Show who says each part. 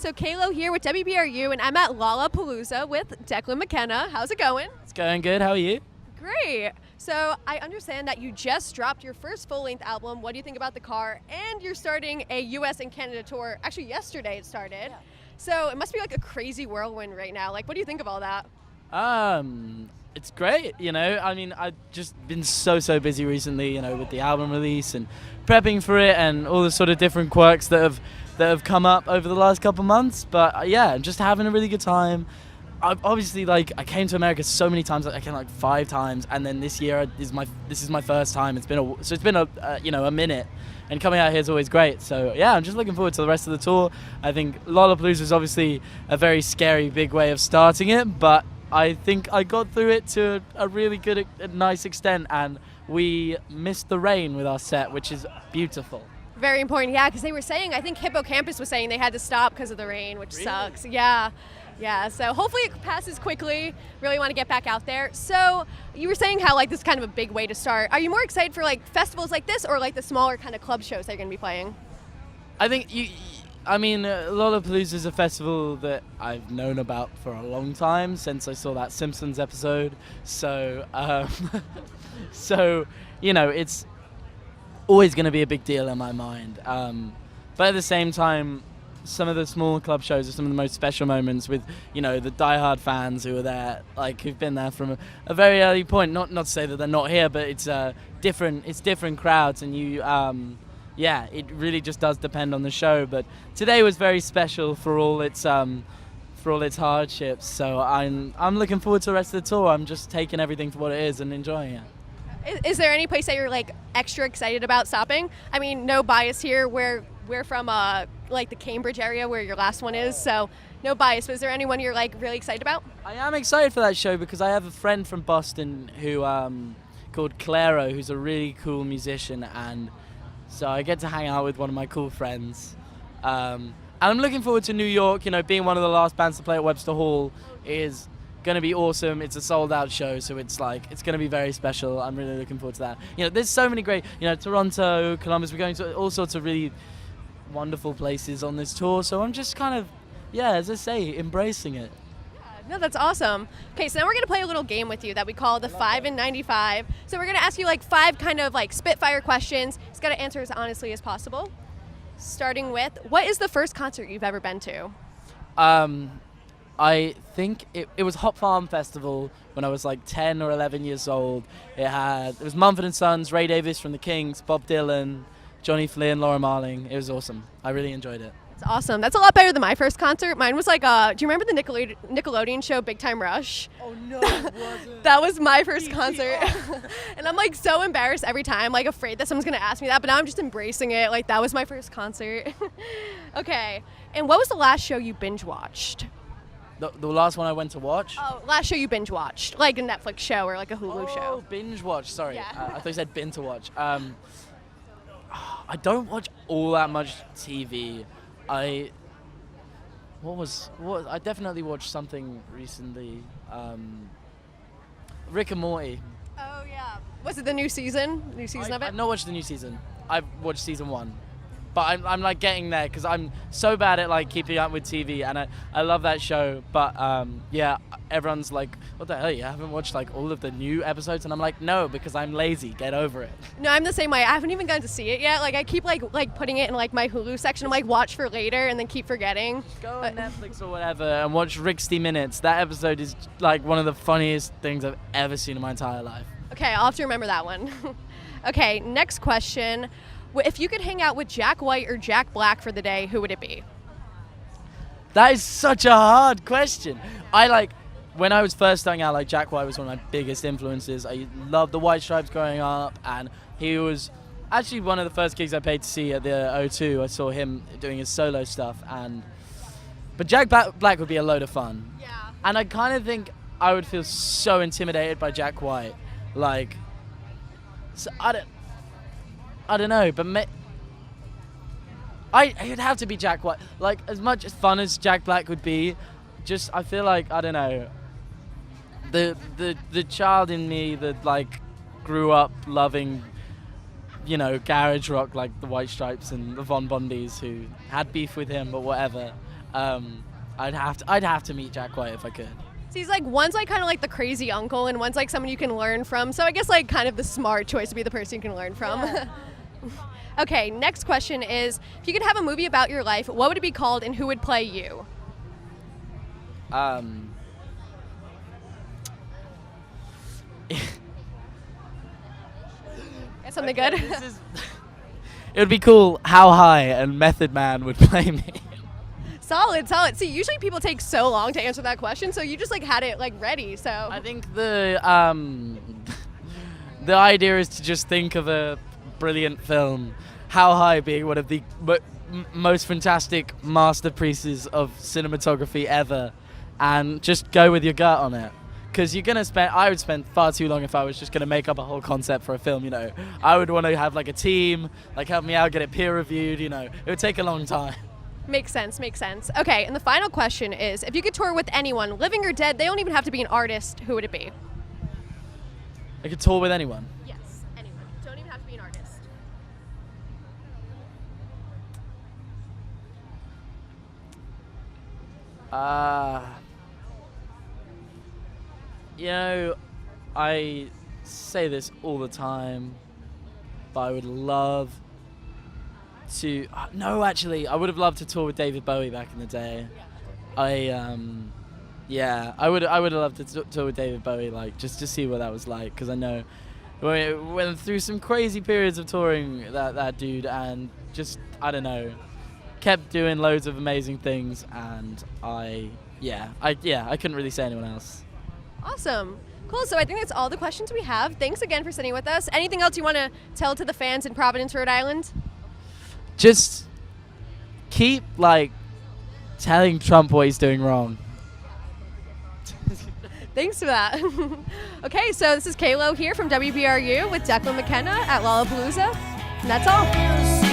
Speaker 1: So Kalo here with WBRU, and I'm at Lollapalooza with Declan McKenna. How's it going?
Speaker 2: It's going good. How are you?
Speaker 1: Great. So I understand that you just dropped your first full-length album. What do you think about the car? And you're starting a U.S. and Canada tour. Actually, yesterday it started. Yeah. So it must be like a crazy whirlwind right now. Like, what do you think of all that?
Speaker 2: It's great, you know. I mean, I've just been so busy recently, you know, with the album release and prepping for it and all the sort of different quirks that have come up over the last couple months. But yeah, just having a really good time. I've obviously, like, I came to America so many times. I came like 5 times, and then this year this is my first time. It's been a minute, and coming out here is always great. So yeah, I'm just looking forward to the rest of the tour. I think Lollapalooza is obviously a very scary big way of starting it, but I think I got through it to a really good, nice extent, and we missed the rain with our set, which is beautiful.
Speaker 1: Very important, yeah, because they were saying, I think Hippocampus was saying they had to stop because of the rain, which
Speaker 2: really
Speaker 1: sucks. Yeah, so hopefully it passes quickly. Really want to get back out there. So you were saying how like this is kind of a big way to start. Are you more excited for like festivals like this or like the smaller kind of club shows that you're going to be playing?
Speaker 2: I think Lollapalooza is a festival that I've known about for a long time, since I saw that Simpsons episode. So, you know, it's always going to be a big deal in my mind. But at the same time, some of the small club shows are some of the most special moments with, you know, the diehard fans who are there, like who've been there from a very early point. Not to say that they're not here, but it's different crowds, and yeah, it really just does depend on the show. But today was very special for all its hardships. So I'm looking forward to the rest of the tour. I'm just taking everything for what it is and enjoying it.
Speaker 1: Is there any place that you're like extra excited about stopping? I mean, no bias here. We're from like the Cambridge area where your last one is, so no bias. But is there anyone you're like really excited about?
Speaker 2: I am excited for that show because I have a friend from Boston who called Claro, who's a really cool musician, and so I get to hang out with one of my cool friends. And I'm looking forward to New York. You know, being one of the last bands to play at Webster Hall is going to be awesome. It's a sold-out show, so it's going to be very special. I'm really looking forward to that. You know, there's so many great, you know, Toronto, Columbus. We're going to all sorts of really wonderful places on this tour. So I'm just kind of, yeah, as I say, embracing it.
Speaker 1: No, that's awesome. Okay, so now we're going to play a little game with you that we call the 5 in 95. So we're going to ask you like 5 kind of like spitfire questions. You've got to answer as honestly as possible. Starting with, what is the first concert you've ever been to?
Speaker 2: I think it was Hop Farm Festival when I was like 10 or 11 years old. It was Mumford & Sons, Ray Davies from the Kings, Bob Dylan, Johnny Flynn, Laura Marling. It was awesome. I really enjoyed it.
Speaker 1: It's awesome. That's a lot better than my first concert. Mine was like, do you remember the Nickelodeon show Big Time Rush?
Speaker 2: Oh, no, it wasn't.
Speaker 1: That was my first concert. And I'm like so embarrassed every time, like afraid that someone's going to ask me that, but now I'm just embracing it. Like that was my first concert. Okay. And what was the last show you binge watched?
Speaker 2: The last one I went to watch?
Speaker 1: Oh, last show you binge watched. Like a Netflix show or like a Hulu show.
Speaker 2: Oh, binge watch. Sorry.
Speaker 1: Yeah.
Speaker 2: I thought you said bin to watch. I don't watch all that much TV. I definitely watched something recently. Rick and Morty.
Speaker 1: Oh yeah. Was it the new season? New season of it?
Speaker 2: I've not watched the new season. I've watched season 1. But I'm like getting there because I'm so bad at like keeping up with TV, and I love that show. But yeah, everyone's like, what the hell, you haven't watched like all of the new episodes? And I'm like, no, because I'm lazy. Get over it.
Speaker 1: No, I'm the same way. I haven't even gotten to see it yet. Like I keep like putting it in like my Hulu section. I'm like, watch for later, and then keep forgetting.
Speaker 2: Go on Netflix or whatever and watch 60 Minutes. That episode is like one of the funniest things I've ever seen in my entire life.
Speaker 1: Okay, I'll have to remember that one. Okay, next question. If you could hang out with Jack White or Jack Black for the day, who would it be?
Speaker 2: That is such a hard question. When I was first starting out, like Jack White was one of my biggest influences. I loved the White Stripes growing up, and he was actually one of the first gigs I paid to see at the O2. I saw him doing his solo stuff, but Jack Black would be a load of fun.
Speaker 1: Yeah.
Speaker 2: And I kind of think I would feel so intimidated by Jack White. Like, so I don't know, but it'd have to be Jack White. Like, as much as fun as Jack Black would be, just I feel like, I don't know, the child in me that like grew up loving, you know, garage rock like the White Stripes and the Von Bondies, who had beef with him, but whatever. I'd have to meet Jack White if I could.
Speaker 1: So he's like, one's like kind of like the crazy uncle, and one's like someone you can learn from. So I guess like kind of the smart choice to be the person you can learn from.
Speaker 2: Yeah.
Speaker 1: Okay, next question is, if you could have a movie about your life, what would it be called and who would play you?
Speaker 2: Got
Speaker 1: something good?
Speaker 2: It would be cool how High and Method Man would play me.
Speaker 1: Solid. See, usually people take so long to answer that question, so you just like had it like ready. So
Speaker 2: I think the idea is to just think of a brilliant film, How High being one of the most fantastic masterpieces of cinematography ever, and just go with your gut on it. Because I would spend far too long if I was just going to make up a whole concept for a film, you know. I would want to have like a team, like help me out, get it peer reviewed, you know. It would take a long time.
Speaker 1: Makes sense. Okay, and the final question is, if you could tour with anyone, living or dead, they don't even have to be an artist, who would it be?
Speaker 2: I could tour with anyone.
Speaker 1: Yes, anyone. Don't even have to be an artist.
Speaker 2: You know, I say this all the time, but I would love to. No, actually, I would have loved to tour with David Bowie back in the day. I would have loved to tour with David Bowie, like just to see what that was like, because I know we went through some crazy periods of touring that dude, and just I don't know, kept doing loads of amazing things, and I couldn't really say anyone else.
Speaker 1: Awesome. Cool. So I think that's all the questions we have. Thanks again for sitting with us. Anything else you want to tell to the fans in Providence, Rhode Island?
Speaker 2: Just keep like telling Trump what he's doing wrong.
Speaker 1: Thanks for that. Okay, so this is Kaylo here from WBRU with Declan McKenna at Lollapalooza. And that's all.